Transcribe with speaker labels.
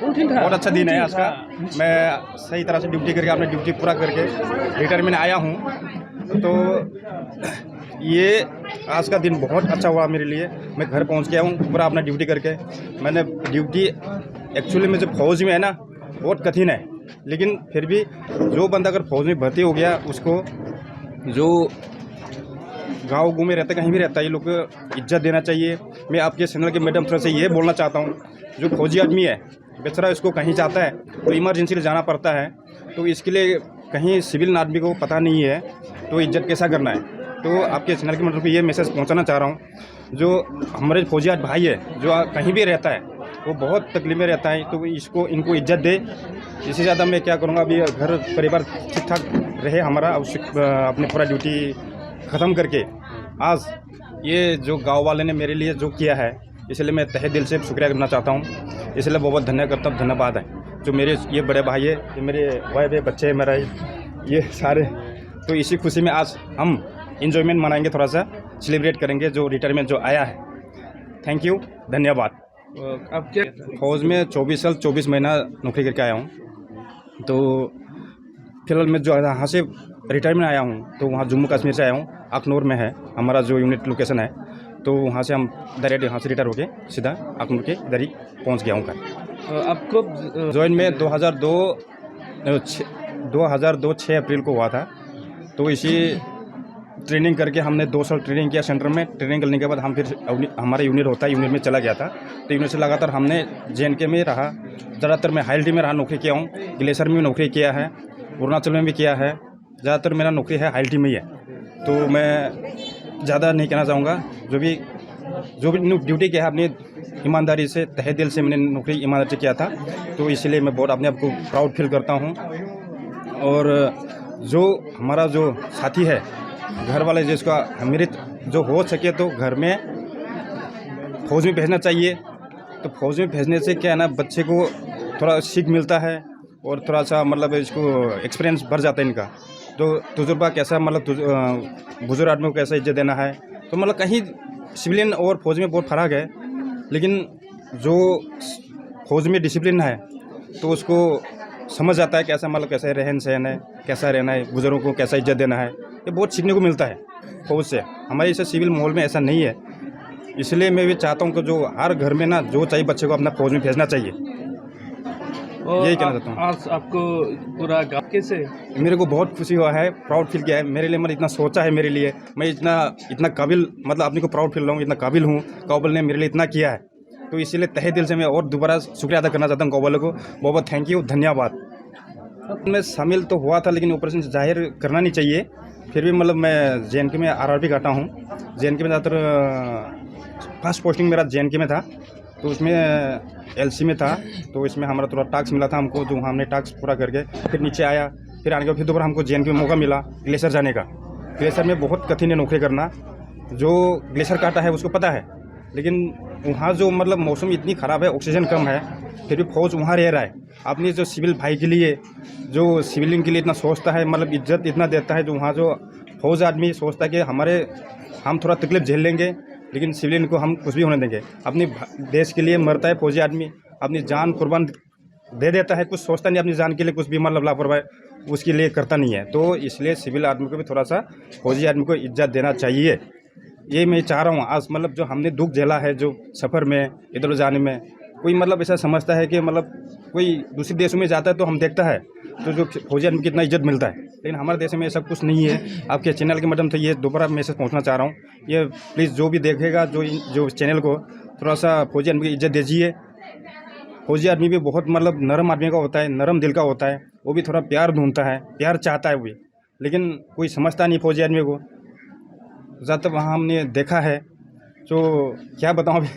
Speaker 1: बहुत अच्छा दिन है आज का। मैं सही तरह से ड्यूटी करके अपनी ड्यूटी पूरा करके रिटायरमेंट आया हूँ। तो ये आज का दिन बहुत अच्छा हुआ मेरे लिए। मैं घर पहुँच गया हूँ पूरा अपना ड्यूटी करके। मैंने ड्यूटी एक्चुअली में जो फौज में है ना बहुत कठिन है, लेकिन फिर भी जो बंदा अगर फौज में भर्ती हो गया उसको जो गाँव में रहता है कहीं भी रहता है ये लोग को इज्जत देना चाहिए। मैं आपके चैनल के मैडम तरफ से ये बोलना चाहता हूँ, जो फौजी आदमी है बेचारा इसको कहीं जाता है तो इमरजेंसी जाना पड़ता है, तो इसके लिए कहीं सिविल आदमी को पता नहीं है तो इज्जत कैसा करना है। तो आपके चैनल के मतलब ये मैसेज पहुँचाना चाह रहा हूँ, जो हमारे फौजी भाई है जो कहीं भी रहता है वो बहुत तकलीफ में रहता है, तो इनको इज्जत दे। इससे ज़्यादा मैं क्या करूँगा, अभी घर परिवार ठीक ठाक रहे हमारा, अपने पूरा ड्यूटी ख़त्म करके आज ये जो गांव वाले ने मेरे लिए जो किया है, इसलिए मैं तहे दिल से शुक्रिया करना चाहता हूं। इसलिए बहुत धन्यवाद है जो मेरे ये बड़े भाई है, ये मेरे वाइफ है, बच्चे हैं मेरा ये सारे। तो इसी खुशी में आज हम इंजॉयमेंट मनाएंगे, थोड़ा सा सेलिब्रेट करेंगे जो रिटायरमेंट जो आया है। थैंक यू, धन्यवाद।
Speaker 2: अब क्या
Speaker 1: फौज में 24 साल 24 महीना नौकरी करके आया हूँ। तो फिलहाल मैं जो यहाँ से रिटायरमेंट आया हूँ तो वहाँ जम्मू कश्मीर से आया हूँ, अखनूर में है हमारा जो यूनिट लोकेशन है। तो वहाँ से हम डायरेक्ट यहाँ से रिटायर होके सीधा अखनूर के इधर ही पहुँच गया हूँ घर।
Speaker 2: आपको
Speaker 1: ज्वाइन में 2002 6 अप्रैल को हुआ था। तो इसी ट्रेनिंग करके हमने 2 साल ट्रेनिंग किया सेंटर में। ट्रेनिंग करने के बाद हम फिर हमारा यूनिट होता है, यूनिट में चला गया था। तो यूनिट से लगातार हमने JNK में रहा, ज़्यादातर मैं हाइल्टी में रहा, नौकरी किया हूँ। ग्लेशियर में भी नौकरी किया है, अरुणाचल में भी किया है। ज़्यादातर मेरा नौकरी है हाइल्टी में ही है। तो मैं ज़्यादा नहीं कहना चाहूँगा, जो भी ड्यूटी किया है अपनी ईमानदारी से तहे दिल से मैंने नौकरी ईमानदारी से किया था। तो इसलिए मैं बहुत अपने आप को प्राउड फील करता हूँ। और जो हमारा जो साथी है घर वाले, जिसका मेरे जो हो सके तो घर में फौज में भेजना चाहिए। तो फौज में भेजने से क्या है ना, बच्चे को थोड़ा सीख मिलता है और थोड़ा सा मतलब इसको एक्सपीरियंस बढ़ जाता है इनका। तो तजुर्बा कैसा, मतलब बुजुर्ग आदमी को कैसा इज्जत देना है। तो मतलब कहीं सिविलियन और फौज में बहुत फ़र्क है, लेकिन जो फौज में डिसिप्लिन है तो उसको समझ आता है कैसा, मतलब कैसा रहन सहन है, कैसा रहना है, बुजुर्गों को कैसा इज्जत देना है। ये बहुत सीखने को मिलता है फौज से। हमारे इसे सिविल माहौल में ऐसा नहीं है। इसलिए मैं भी चाहता हूँ कि जो हर घर में ना जो चाहिए बच्चे को अपना फौज में भेजना चाहिए। यही कहना चाहता हूँ।
Speaker 2: आज आपको पूरा गाँव कैसे
Speaker 1: मेरे को बहुत खुशी हुआ है, प्राउड फील किया है। मेरे लिए मतलब इतना सोचा है मेरे लिए, मैं इतना काबिल, मतलब अपने को प्राउड फील रहा हूँ, इतना काबिल हूँ। काबिल ने मेरे लिए इतना किया है, तो इसीलिए तहे दिल से मैं और दोबारा शुक्रिया अदा करना चाहता हूँ काबिल को। बहुत थैंक यू, धन्यवाद। मैं शामिल तो हुआ था लेकिन ऑपरेशन जाहिर करना नहीं चाहिए। फिर भी मतलब मैं JNK में RRB काटा हूँ। JNK में ज़्यादातर फर्स्ट पोस्टिंग मेरा JNK में था, तो उसमें LC में था। तो इसमें हमारा थोड़ा टास्क मिला था हमको, जो हमने टास्क पूरा करके फिर नीचे आया। फिर आने के फिर दोबारा हमको JNK में मौका मिला ग्लेशियर जाने का। ग्लेशियर में बहुत कठिन है नौकरी करना, जो ग्लेशियर काटा है उसको पता है। लेकिन वहाँ जो मतलब मौसम इतनी ख़राब है, ऑक्सीजन कम है, फिर भी फौज वहाँ रह रहा है। अपने जो सिविल भाई के लिए, जो सिविलियन के लिए इतना सोचता है, मतलब इज्जत इतना देता है, जो वहाँ जो फौज आदमी सोचता है कि हम थोड़ा तकलीफ झेल लेंगे लेकिन सिविलियन को हम कुछ भी होने देंगे। अपने देश के लिए मरता है फौजी आदमी, अपनी जान कुर्बान दे देता है, कुछ सोचता नहीं अपनी जान के लिए, कुछ भी मतलब लापरवाही उसके लिए करता नहीं है। तो इसलिए सिविल आदमी को भी थोड़ा सा फौजी आदमी को इज्जत देना चाहिए। ये मैं चाह रहा हूँ। आज मतलब जो हमने दुख झेला है, जो सफ़र में इधर उधर जाने में, कोई मतलब ऐसा समझता है कि मतलब कोई दूसरे देशों में जाता है तो हम देखता है तो जो फौजी आदमी को कितना इज्जत मिलता है, लेकिन हमारे देश में ऐसा कुछ नहीं है। आपके चैनल के माध्यम से ये दोबारा मैसेज पहुंचना चाह रहा हूँ। ये प्लीज़ जो भी देखेगा, जो चैनल को, थोड़ा सा फौजी आदमी की इज्जत दीजिए। फौजी आदमी भी बहुत मतलब नरम आदमी का होता है, नरम दिल का होता है। वो भी थोड़ा प्यार ढूंढता है, प्यार चाहता है वो भी, लेकिन कोई समझता नहीं फौजी आदमी को। ज़्यादातर वहाँ हमने देखा है, तो क्या बताऊँ अभी।